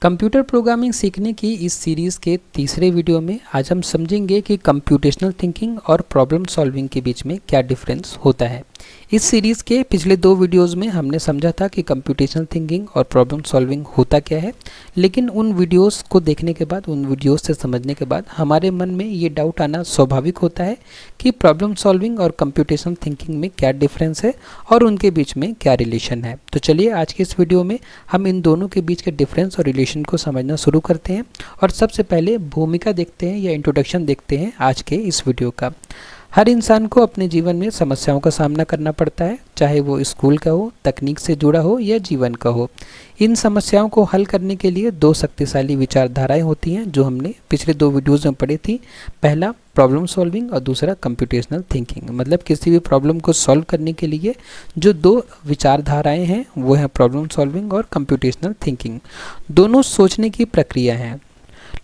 Computer programming सीखने की इस सीरीज़ के तीसरे वीडियो में आज हम समझेंगे कि कंप्यूटेशनल थिंकिंग और प्रॉब्लम सॉल्विंग के बीच में क्या डिफरेंस होता है। इस सीरीज़ के पिछले दो वीडियोस में हमने समझा था कि कंप्यूटेशनल थिंकिंग और प्रॉब्लम सॉल्विंग होता क्या है, लेकिन उन वीडियोस को देखने के बाद, उन वीडियोस से समझने के बाद हमारे मन में ये डाउट आना स्वाभाविक होता है कि प्रॉब्लम सॉल्विंग और कंप्यूटेशनल थिंकिंग में क्या डिफरेंस है और उनके बीच में क्या रिलेशन है। तो चलिए आज के इस वीडियो में हम इन दोनों के बीच के डिफरेंस और रिलेशन को समझना शुरू करते हैं और सबसे पहले भूमिका देखते हैं या इंट्रोडक्शन देखते हैं आज के इस वीडियो का। हर इंसान को अपने जीवन में समस्याओं का सामना करना पड़ता है, चाहे वो स्कूल का हो, तकनीक से जुड़ा हो या जीवन का हो। इन समस्याओं को हल करने के लिए दो शक्तिशाली विचारधाराएं होती हैं जो हमने पिछले दो वीडियोज़ में पढ़ी थी। पहला प्रॉब्लम सॉल्विंग और दूसरा कंप्यूटेशनल थिंकिंग। मतलब किसी भी प्रॉब्लम को सॉल्व करने के लिए जो दो विचारधाराएं हैं वो है प्रॉब्लम सॉल्विंग और कंप्यूटेशनल थिंकिंग। दोनों सोचने की प्रक्रिया हैं,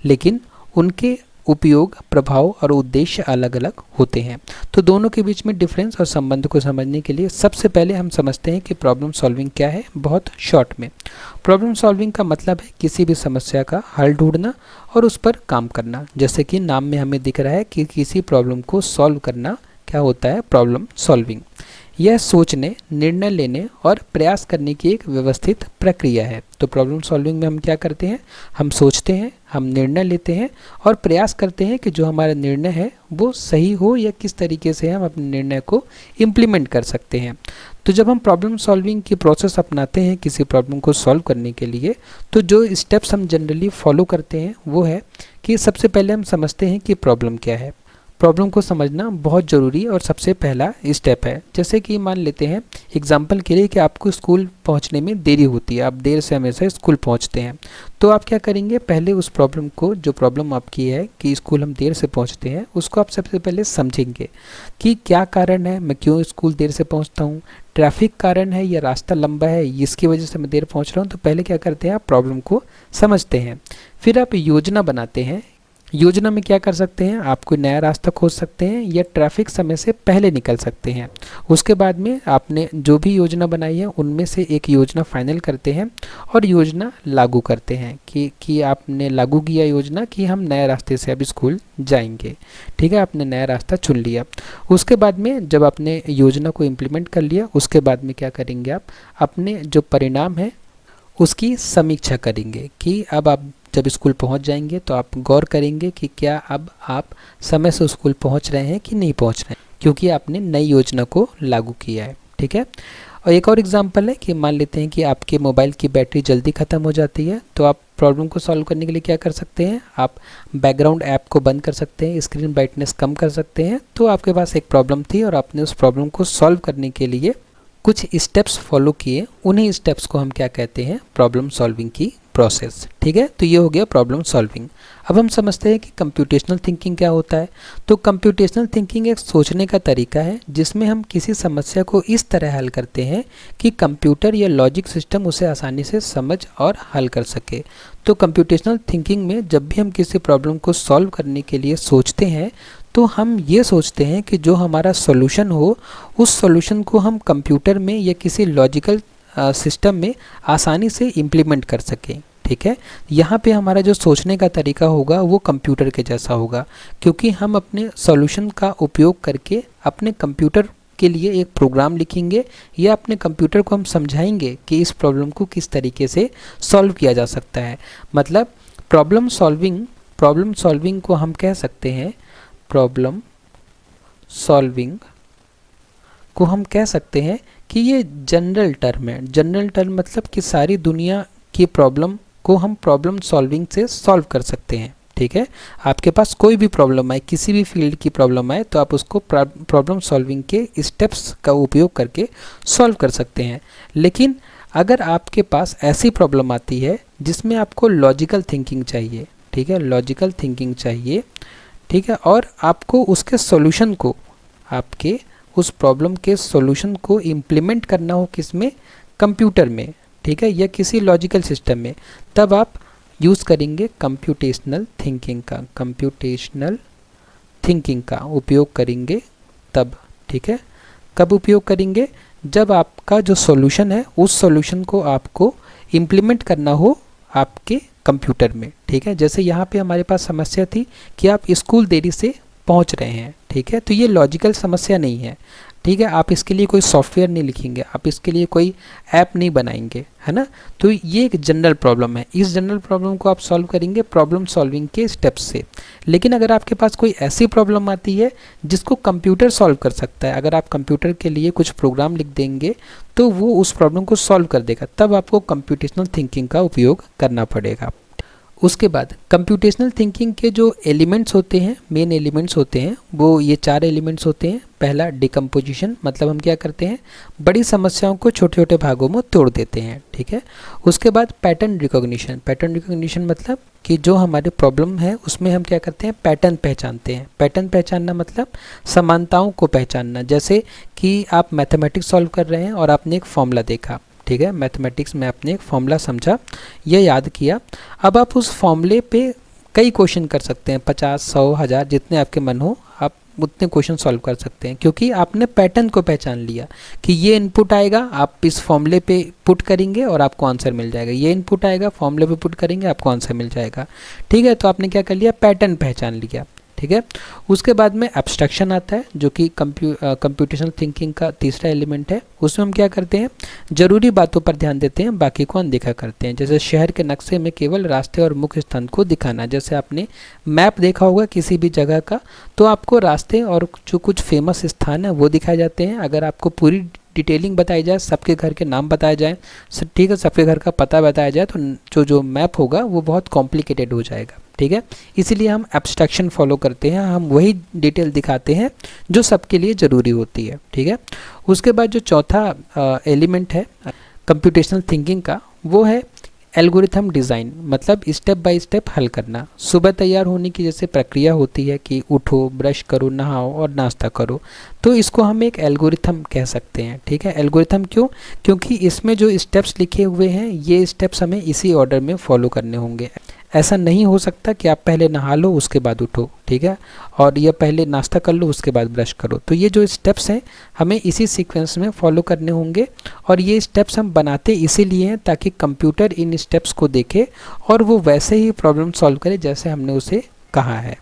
लेकिन उनके उपयोग, प्रभाव और उद्देश्य अलग अलग होते हैं। तो दोनों के बीच में डिफरेंस और संबंध को समझने के लिए सबसे पहले हम समझते हैं कि प्रॉब्लम सॉल्विंग क्या है। बहुत शॉर्ट में प्रॉब्लम सॉल्विंग का मतलब है किसी भी समस्या का हल ढूंढना और उस पर काम करना। जैसे कि नाम में हमें दिख रहा है कि किसी प्रॉब्लम को सॉल्व करना क्या होता है, प्रॉब्लम सॉल्विंग। यह सोचने, निर्णय लेने और प्रयास करने की एक व्यवस्थित प्रक्रिया है। तो प्रॉब्लम सॉल्विंग में हम क्या करते हैं, हम सोचते हैं, हम निर्णय लेते हैं और प्रयास करते हैं कि जो हमारा निर्णय है वो सही हो या किस तरीके से हम अपने निर्णय को इम्प्लीमेंट कर सकते हैं। तो जब हम प्रॉब्लम सॉल्विंग की प्रोसेस अपनाते हैं किसी प्रॉब्लम को सॉल्व करने के लिए, तो जो स्टेप्स हम जनरली फॉलो करते हैं वो है कि सबसे पहले हम समझते हैं कि प्रॉब्लम क्या है। प्रॉब्लम को समझना बहुत ज़रूरी और सबसे पहला स्टेप है। जैसे कि मान लेते हैं एग्जाम्पल के लिए कि आपको स्कूल पहुंचने में देरी होती है, आप देर से हमेशा स्कूल पहुंचते हैं। तो आप क्या करेंगे, पहले उस प्रॉब्लम को, जो प्रॉब्लम आपकी है कि स्कूल हम देर से पहुंचते हैं, उसको आप सबसे पहले समझेंगे कि क्या कारण है, मैं क्यों स्कूल देर से पहुँचता हूँ। ट्रैफिक कारण है या रास्ता लंबा है, इसकी वजह से मैं देर पहुँच रहा हूँ। तो पहले क्या करते हैं, आप प्रॉब्लम को समझते हैं। फिर आप योजना बनाते हैं। योजना में क्या कर सकते हैं, आप कोई नया रास्ता खोज सकते हैं या ट्रैफिक समय से पहले निकल सकते हैं। उसके बाद में आपने जो भी योजना बनाई है उनमें से एक योजना फाइनल करते हैं और योजना लागू करते हैं कि आपने लागू किया योजना कि हम नए रास्ते से अब स्कूल जाएंगे। ठीक है, आपने नया रास्ता चुन लिया। उसके बाद में जब आपने योजना को इम्प्लीमेंट कर लिया, उसके बाद में क्या करेंगे, आप अपने जो परिणाम है उसकी समीक्षा करेंगे कि अब आप जब स्कूल पहुंच जाएंगे तो आप गौर करेंगे कि क्या अब आप समय से स्कूल पहुंच रहे हैं कि नहीं पहुंच रहे हैं, क्योंकि आपने नई योजना को लागू किया है। ठीक है, और एक और एग्जांपल है कि मान लेते हैं कि आपके मोबाइल की बैटरी जल्दी ख़त्म हो जाती है। तो आप प्रॉब्लम को सॉल्व करने के लिए क्या कर सकते हैं, आप बैकग्राउंड ऐप को बंद कर सकते हैं, स्क्रीन ब्राइटनेस कम कर सकते हैं। तो आपके पास एक प्रॉब्लम थी और आपने उस प्रॉब्लम को सॉल्व करने के लिए कुछ स्टेप्स फॉलो किए। उन्हीं स्टेप्स को हम क्या कहते हैं, प्रॉब्लम सॉल्विंग की प्रोसेस। ठीक है, तो ये हो गया प्रॉब्लम सॉल्विंग। अब हम समझते हैं कि कंप्यूटेशनल थिंकिंग क्या होता है। तो कंप्यूटेशनल थिंकिंग एक सोचने का तरीका है जिसमें हम किसी समस्या को इस तरह हल करते हैं कि कंप्यूटर या लॉजिक सिस्टम उसे आसानी से समझ और हल कर सके। तो कंप्यूटेशनल थिंकिंग में जब भी हम किसी प्रॉब्लम को सॉल्व करने के लिए सोचते हैं तो हम ये सोचते हैं कि जो हमारा सॉल्यूशन हो, उस सॉल्यूशन को हम कंप्यूटर में या किसी लॉजिकल सिस्टम में आसानी से इम्प्लीमेंट कर सकें। ठीक है, यहाँ पे हमारा जो सोचने का तरीका होगा वो कंप्यूटर के जैसा होगा, क्योंकि हम अपने सॉल्यूशन का उपयोग करके अपने कंप्यूटर के लिए एक प्रोग्राम लिखेंगे या अपने कंप्यूटर को हम समझाएंगे कि इस प्रॉब्लम को किस तरीके से सॉल्व किया जा सकता है। मतलब प्रॉब्लम सॉल्विंग को हम कह सकते हैं, प्रॉब्लम सॉल्विंग को हम कह सकते हैं कि ये जनरल टर्म है। जनरल टर्म मतलब कि सारी दुनिया की प्रॉब्लम को हम प्रॉब्लम सॉल्विंग से सॉल्व कर सकते हैं। ठीक है, आपके पास कोई भी प्रॉब्लम आए, किसी भी फील्ड की प्रॉब्लम आए, तो आप उसको प्रॉब्लम सॉल्विंग के स्टेप्स का उपयोग करके सॉल्व कर सकते हैं। लेकिन अगर आपके पास ऐसी प्रॉब्लम आती है जिसमें आपको लॉजिकल थिंकिंग चाहिए, ठीक है, लॉजिकल थिंकिंग चाहिए, ठीक है, और आपको उसके सॉल्यूशन को, आपके उस प्रॉब्लम के सॉल्यूशन को इम्प्लीमेंट करना हो किसमें, कंप्यूटर में, ठीक है, या किसी लॉजिकल सिस्टम में, तब आप यूज़ करेंगे कंप्यूटेशनल थिंकिंग का, कंप्यूटेशनल थिंकिंग का उपयोग करेंगे तब। ठीक है, कब उपयोग करेंगे, जब आपका जो सॉल्यूशन है उस सॉल्यूशन को आपको इम्प्लीमेंट करना हो आपके कंप्यूटर में, ठीक है। जैसे यहाँ पे हमारे पास समस्या थी कि आप स्कूल देरी से पहुँच रहे हैं, ठीक है, तो ये लॉजिकल समस्या नहीं है, ठीक है। आप इसके लिए कोई सॉफ्टवेयर नहीं लिखेंगे, आप इसके लिए कोई ऐप नहीं बनाएंगे, है ना। तो ये एक जनरल प्रॉब्लम है, इस जनरल प्रॉब्लम को आप सॉल्व करेंगे प्रॉब्लम सॉल्विंग के स्टेप्स से। लेकिन अगर आपके पास कोई ऐसी प्रॉब्लम आती है जिसको कंप्यूटर सॉल्व कर सकता है, अगर आप कंप्यूटर के लिए कुछ प्रोग्राम लिख देंगे तो वो उस प्रॉब्लम को सॉल्व कर देगा, तब आपको कंप्यूटेशनल थिंकिंग का उपयोग करना पड़ेगा। उसके बाद कंप्यूटेशनल थिंकिंग के जो एलिमेंट्स होते हैं, मेन एलिमेंट्स होते हैं, वो ये 4 एलिमेंट्स होते हैं। पहला डिकम्पोजिशन, मतलब हम क्या करते हैं, बड़ी समस्याओं को छोटे छोटे भागों में तोड़ देते हैं, ठीक है। उसके बाद पैटर्न रिकॉग्निशन, पैटर्न रिकॉग्निशन मतलब कि जो हमारे प्रॉब्लम है उसमें हम क्या करते हैं, पैटर्न पहचानते हैं। पैटर्न पहचानना मतलब समानताओं को पहचानना। जैसे कि आप मैथमेटिक्स सॉल्व कर रहे हैं और आपने एक फॉर्मूला देखा, ठीक है, मैथमेटिक्स में आपने एक फॉर्मूला समझा, यह याद किया, अब आप उस फॉर्मूले पे कई क्वेश्चन कर सकते हैं, 50, 100, 1000 जितने आपके मन हो, आप उतने क्वेश्चन सॉल्व कर सकते हैं, क्योंकि आपने पैटर्न को पहचान लिया कि ये इनपुट आएगा, आप इस फॉर्मूले पे पुट करेंगे और आपको आंसर मिल जाएगा, ये इनपुट आएगा, फॉर्मूले पे पुट करेंगे, आपको आंसर मिल जाएगा, ठीक है। तो आपने क्या कर लिया, पैटर्न पहचान लिया, ठीक है। उसके बाद में एब्स्ट्रैक्शन आता है, जो कि कंप्यूटेशनल थिंकिंग का तीसरा एलिमेंट है। उसमें हम क्या करते हैं, ज़रूरी बातों पर ध्यान देते हैं, बाकी को अनदेखा करते हैं। जैसे शहर के नक्शे में केवल रास्ते और मुख्य स्थान को दिखाना। जैसे आपने मैप देखा होगा किसी भी जगह का, तो आपको रास्ते और जो कुछ फेमस स्थान है वो दिखाए जाते हैं। अगर आपको पूरी डिटेलिंग बताई जाए, सबके घर के नाम बताए जाए, ठीक है, सबके घर का पता बताया जाए, तो जो मैप होगा वो बहुत कॉम्प्लिकेटेड हो जाएगा, ठीक है। इसीलिए हम एब्स्ट्रैक्शन फॉलो करते हैं, हम वही डिटेल दिखाते हैं जो सबके लिए ज़रूरी होती है, ठीक है। उसके बाद जो चौथा एलिमेंट है कंप्यूटेशनल थिंकिंग का, वो है एल्गोरिथम डिज़ाइन, मतलब स्टेप बाय स्टेप हल करना। सुबह तैयार होने की जैसे प्रक्रिया होती है कि उठो, ब्रश करो, नहाओ और नाश्ता करो, तो इसको हम एक एल्गोरिथम कह सकते हैं, ठीक है। एल्गोरिथम क्यों, क्योंकि इसमें जो स्टेप्स लिखे हुए हैं ये स्टेप्स हमें इसी ऑर्डर में फॉलो करने होंगे। ऐसा नहीं हो सकता कि आप पहले नहा लो उसके बाद उठो, ठीक है, और ये पहले नाश्ता कर लो उसके बाद ब्रश करो। तो ये जो स्टेप्स हैं हमें इसी सीक्वेंस में फॉलो करने होंगे, और ये स्टेप्स हम बनाते इसीलिए हैं ताकि कंप्यूटर इन स्टेप्स को देखे और वो वैसे ही प्रॉब्लम सॉल्व करे जैसे हमने उसे कहा है।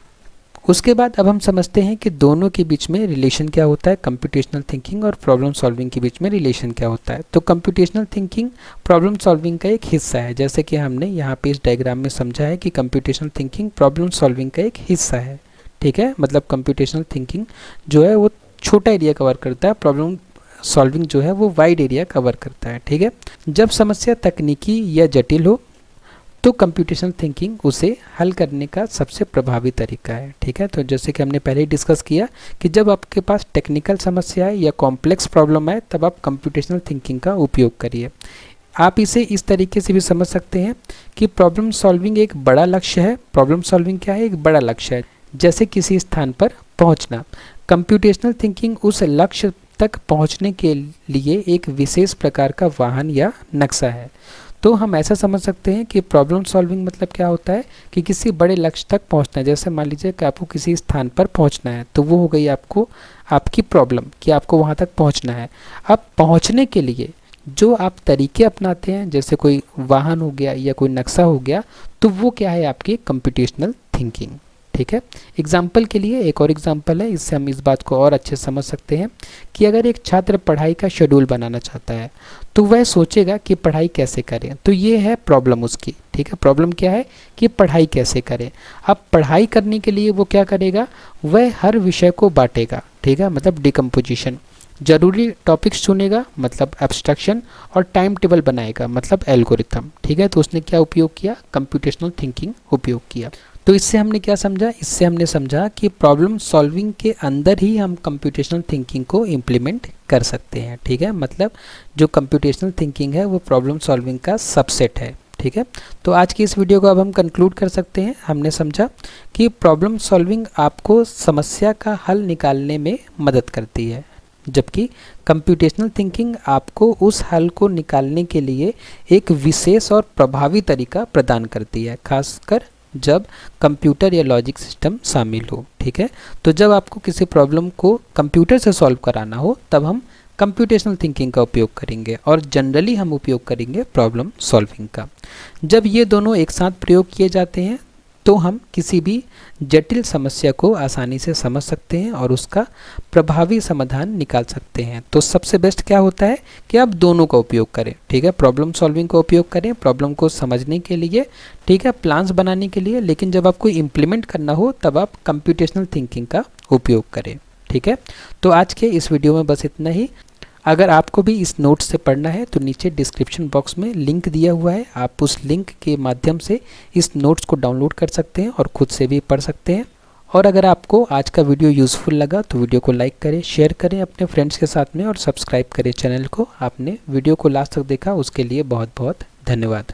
उसके बाद अब हम समझते हैं कि दोनों के बीच में रिलेशन क्या होता है, कंप्यूटेशनल थिंकिंग और प्रॉब्लम सॉल्विंग के बीच में रिलेशन क्या होता है। तो कंप्यूटेशनल थिंकिंग प्रॉब्लम सॉल्विंग का एक हिस्सा है, जैसे कि हमने यहाँ पे इस डायग्राम में समझा है कि कंप्यूटेशनल थिंकिंग प्रॉब्लम सॉल्विंग का एक हिस्सा है, ठीक है। मतलब कंप्यूटेशनल थिंकिंग जो है वो छोटा एरिया कवर करता है, प्रॉब्लम सॉल्विंग जो है वो वाइड एरिया कवर करता है, ठीक है। जब समस्या तकनीकी या जटिल हो तो कंप्यूटेशनल थिंकिंग उसे हल करने का सबसे प्रभावी तरीका है, ठीक है। तो जैसे कि हमने पहले ही डिस्कस किया कि जब आपके पास टेक्निकल समस्या है या कॉम्प्लेक्स प्रॉब्लम है तब आप कंप्यूटेशनल थिंकिंग का उपयोग करिए। आप इसे इस तरीके से भी समझ सकते हैं कि प्रॉब्लम सॉल्विंग एक बड़ा लक्ष्य है। प्रॉब्लम सॉल्विंग क्या है, एक बड़ा लक्ष्य है, जैसे किसी स्थान पर पहुंचना। कंप्यूटेशनल थिंकिंग उस लक्ष्य तक पहुंचने के लिए एक विशेष प्रकार का वाहन या नक्शा है। तो हम ऐसा समझ सकते हैं कि प्रॉब्लम सॉल्विंग मतलब क्या होता है कि किसी बड़े लक्ष्य तक पहुंचना है। जैसे मान लीजिए कि आपको किसी स्थान पर पहुंचना है, तो वो हो गई आपको आपकी प्रॉब्लम कि आपको वहां तक पहुंचना है। अब पहुंचने के लिए जो आप तरीके अपनाते हैं, जैसे कोई वाहन हो गया या कोई नक्शा हो गया, तो वो क्या है, आपकी कंप्यूटेशनल थिंकिंग, ठीक है। एग्जाम्पल के लिए एक और एग्जाम्पल है, इससे हम इस बात को और अच्छे समझ सकते हैं कि अगर एक छात्र पढ़ाई का शेड्यूल बनाना चाहता है तो वह सोचेगा कि पढ़ाई कैसे करें। तो ये है प्रॉब्लम उसकी, ठीक है। प्रॉब्लम क्या है कि पढ़ाई कैसे करें। अब पढ़ाई करने के लिए वो क्या करेगा, वह हर विषय को बांटेगा, ठीक है, मतलब डिकम्पोजिशन। जरूरी टॉपिक्स चुनेगा, मतलब एब्स्ट्रैक्शन, और टाइम टेबल बनाएगा, मतलब एल्गोरिथम, ठीक है। तो उसने क्या उपयोग किया, कंप्यूटेशनल थिंकिंग उपयोग किया। तो इससे हमने क्या समझा, इससे हमने समझा कि प्रॉब्लम सॉल्विंग के अंदर ही हम कंप्यूटेशनल थिंकिंग को इम्प्लीमेंट कर सकते हैं, ठीक है। मतलब जो कंप्यूटेशनल थिंकिंग है वो प्रॉब्लम सॉल्विंग का सबसेट है, ठीक है। तो आज की इस वीडियो को अब हम कंक्लूड कर सकते हैं। हमने समझा कि प्रॉब्लम सॉल्विंग आपको समस्या का हल निकालने में मदद करती है, जबकि कंप्यूटेशनल थिंकिंग आपको उस हल को निकालने के लिए एक विशेष और प्रभावी तरीका प्रदान करती है, खासकर जब कंप्यूटर या लॉजिक सिस्टम शामिल हो, ठीक है। तो जब आपको किसी प्रॉब्लम को कंप्यूटर से सॉल्व कराना हो तब हम कंप्यूटेशनल थिंकिंग का उपयोग करेंगे और जनरली हम उपयोग करेंगे प्रॉब्लम सॉल्विंग का। जब ये दोनों एक साथ प्रयोग किए जाते हैं तो हम किसी भी जटिल समस्या को आसानी से समझ सकते हैं और उसका प्रभावी समाधान निकाल सकते हैं। तो सबसे बेस्ट क्या होता है कि आप दोनों का उपयोग करें, ठीक है। प्रॉब्लम सॉल्विंग का उपयोग करें प्रॉब्लम को समझने के लिए, ठीक है, प्लान्स बनाने के लिए, लेकिन जब आपको इम्प्लीमेंट करना हो तब आप कंप्यूटेशनल थिंकिंग का उपयोग करें, ठीक है। तो आज के इस वीडियो में बस इतना ही। अगर आपको भी इस नोट से पढ़ना है तो नीचे डिस्क्रिप्शन बॉक्स में लिंक दिया हुआ है, आप उस लिंक के माध्यम से इस नोट्स को डाउनलोड कर सकते हैं और खुद से भी पढ़ सकते हैं। और अगर आपको आज का वीडियो यूज़फुल लगा तो वीडियो को लाइक करें, शेयर करें अपने फ्रेंड्स के साथ में और सब्सक्राइब करें चैनल को। आपने वीडियो को लास्ट तक देखा उसके लिए बहुत बहुत धन्यवाद।